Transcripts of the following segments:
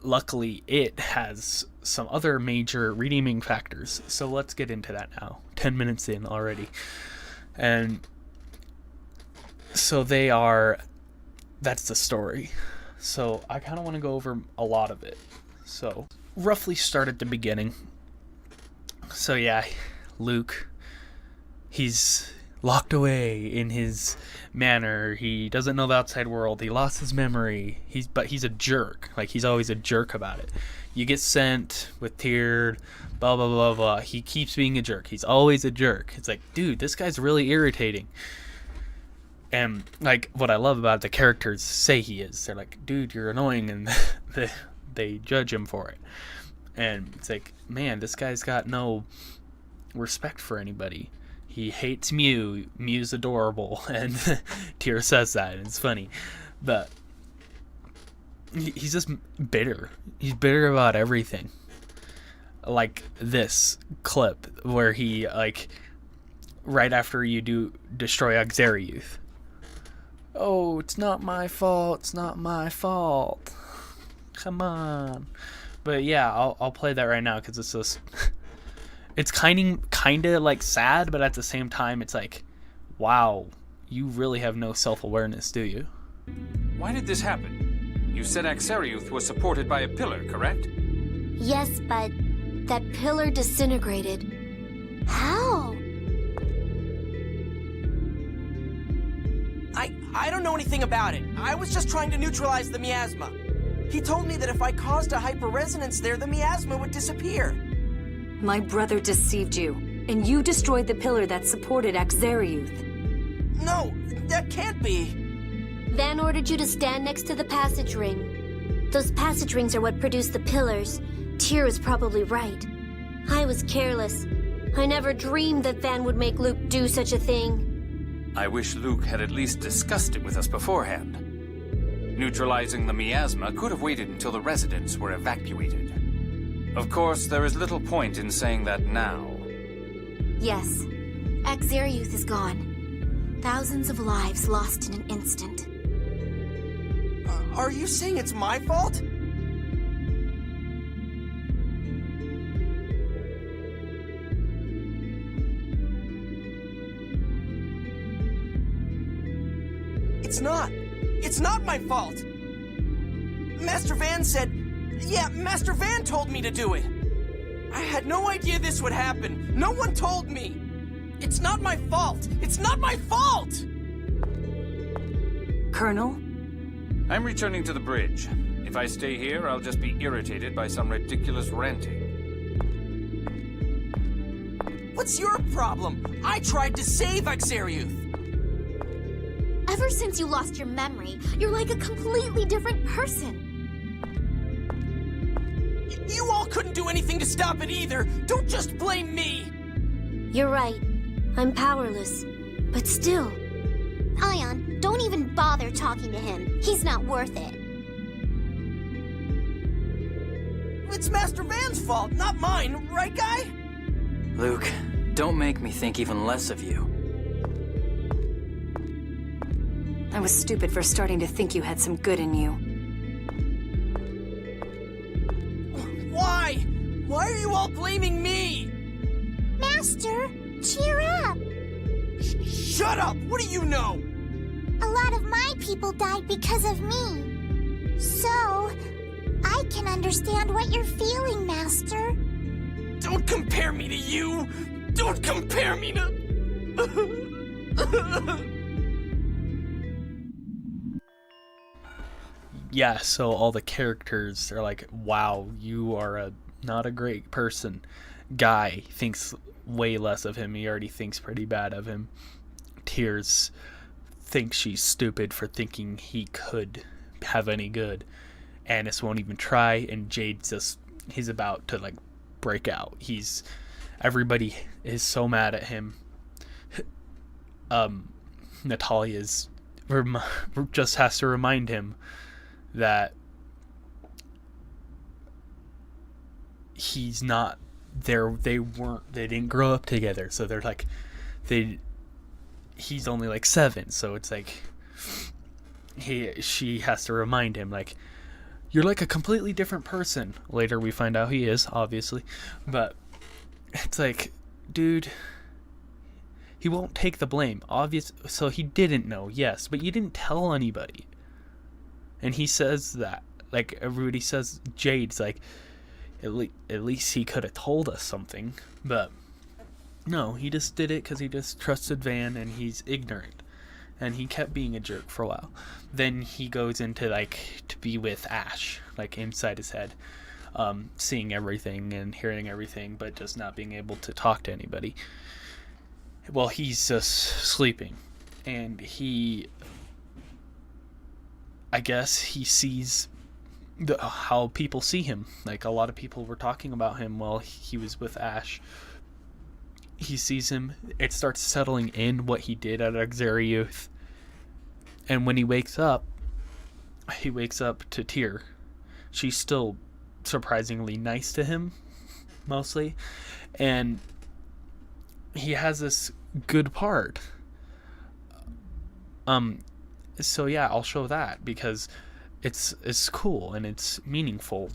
luckily it has some other major redeeming factors. So let's get into that now. 10 minutes in already. And so that's the story. So I kind of want to go over a lot of it. So roughly start at the beginning. So yeah, Luke, he's locked away in his manor. He doesn't know the outside world. He lost his memory. But he's a jerk. Like, he's always a jerk about it. You get sent with tiered, blah, blah, blah, blah. He keeps being a jerk. He's always a jerk. It's like, dude, this guy's really irritating. And, like, what I love about it, the characters say he is. They're like, dude, you're annoying, and they judge him for it. And it's like, man, this guy's got no respect for anybody. He hates Mew. Mew's adorable, and Tyr says that, and it's funny. But he's just bitter. He's bitter about everything. Like this clip where he, like, right after you destroy Axariuth. Oh, it's not my fault. It's not my fault. Come on. But yeah, I'll play that right now because it's just, it's kind of like sad, but at the same time, it's like, wow, you really have no self-awareness, do you? Why did this happen? You said Axariuth was supported by a pillar, correct? Yes, but that pillar disintegrated. How? I don't know anything about it. I was just trying to neutralize the miasma. He told me that if I caused a hyperresonance there, the miasma would disappear. My brother deceived you, and you destroyed the pillar that supported Axariuth. No, that can't be. Van ordered you to stand next to the passage ring. Those passage rings are what produce the pillars. Tyr is probably right. I was careless. I never dreamed that Van would make Luke do such a thing. I wish Luke had at least discussed it with us beforehand. Neutralizing the miasma could have waited until the residents were evacuated. Of course, there is little point in saying that now. Yes, Axariuth is gone. Thousands of lives lost in an instant. Are you saying it's my fault? It's not my fault. Master Van said, yeah, Master Van told me to do it. I had no idea this would happen. No one told me. It's not my fault. It's not my fault! Colonel? I'm returning to the bridge. If I stay here, I'll just be irritated by some ridiculous ranting. What's your problem? I tried to save Axariuth. Ever since you lost your memory, you're like a completely different person. You all couldn't do anything to stop it either. Don't just blame me. You're right. I'm powerless. But still. Ion, don't even bother talking to him. He's not worth it. It's Master Van's fault, not mine, right, guy? Luke, don't make me think even less of you. I was stupid for starting to think you had some good in you. Why? Why are you all blaming me? Master, cheer up. Shut up! What do you know? A lot of my people died because of me. So, I can understand what you're feeling, Master. Don't compare me to you! Don't compare me to... Yeah, so all the characters are like, wow, you are not a great person. Guy thinks way less of him. He already thinks pretty bad of him. Tears thinks she's stupid for thinking he could have any good. Annis won't even try, and Jade's he's about to, like, break out. Everybody is so mad at him. Natalia's just has to remind him that he's not there. They didn't grow up together, so they're like, he's only like 7, so it's like she has to remind him, like, you're like a completely different person. Later we find out he is, obviously. But it's like, dude, he won't take the blame. So he didn't know, yes, but you didn't tell anybody. And he says that. Like, everybody says, Jade's like, at least he could have told us something. But no, he just did it because he just trusted Van, and he's ignorant. And he kept being a jerk for a while. Then he goes into, like, to be with Ash, like, inside his head, seeing everything and hearing everything, but just not being able to talk to anybody. Well, he's just sleeping. And I guess he sees how people see him. Like, a lot of people were talking about him while he was with Ash. He sees him. It starts settling in what he did at Exariuth. And when he wakes up to Tyr. She's still surprisingly nice to him, mostly. And he has this good part. So yeah, I'll show that because it's cool and it's meaningful.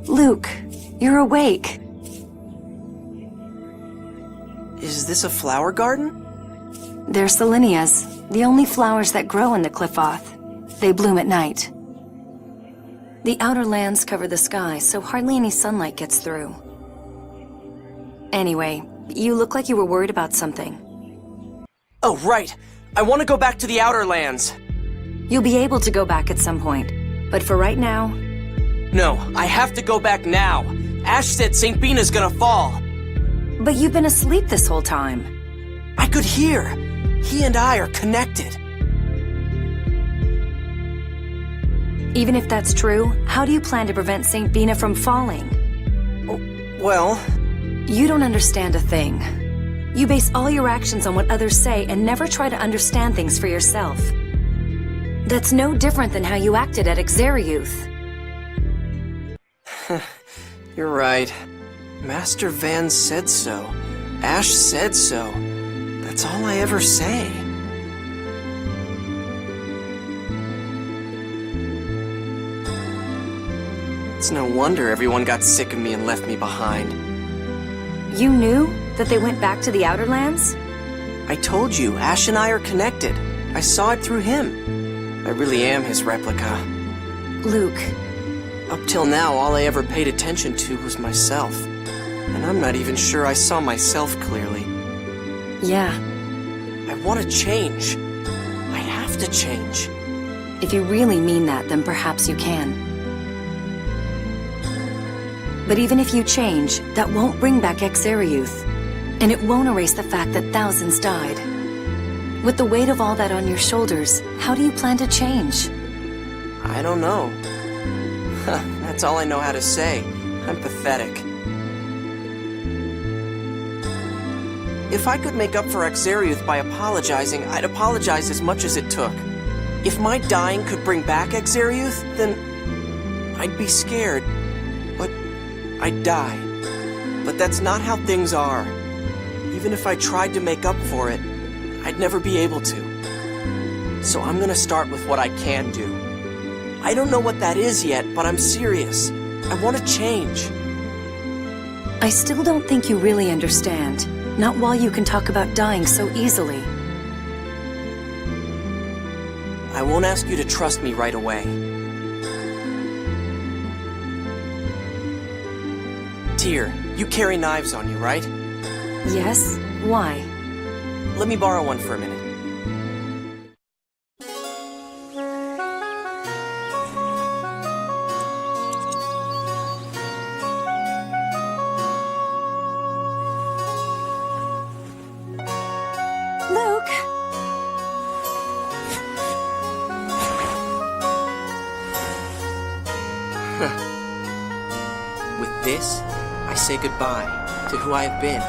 Luke, you're awake. Is this a flower garden? They're Selenias, the only flowers that grow in the Qliphoth. They bloom at night. The outer lands cover the sky, so hardly any sunlight gets through. Anyway, you look like you were worried about something. Oh, right. I want to go back to the Outer Lands. You'll be able to go back at some point, but for right now... No, I have to go back now. Ash said St. Bina's gonna fall. But you've been asleep this whole time. I could hear. He and I are connected. Even if that's true, how do you plan to prevent St. Bina from falling? Well... You don't understand a thing. You base all your actions on what others say and never try to understand things for yourself. That's no different than how you acted at Exariuth. You're right. Master Van said so. Ash said so. That's all I ever say. It's no wonder everyone got sick of me and left me behind. You knew that they went back to the Outer Lands? I told you, Ash and I are connected. I saw it through him. I really am his replica. Luke. Up till now, all I ever paid attention to was myself. And I'm not even sure I saw myself clearly. Yeah. I want to change. I have to change. If you really mean that, then perhaps you can. But even if you change, that won't bring back Exariuth. And it won't erase the fact that thousands died. With the weight of all that on your shoulders, how do you plan to change? I don't know. That's all I know how to say. I'm pathetic. If I could make up for Exariuth by apologizing, I'd apologize as much as it took. If my dying could bring back Exariuth, then I'd be scared. But I'd die. But that's not how things are. Even if I tried to make up for it, I'd never be able to. So I'm gonna start with what I can do. I don't know what that is yet, but I'm serious. I want to change. I still don't think you really understand. Not while you can talk about dying so easily. I won't ask you to trust me right away. Tyr, you carry knives on you, right? Yes? Why? Let me borrow one for a minute. Luke! With this, I say goodbye to who I have been.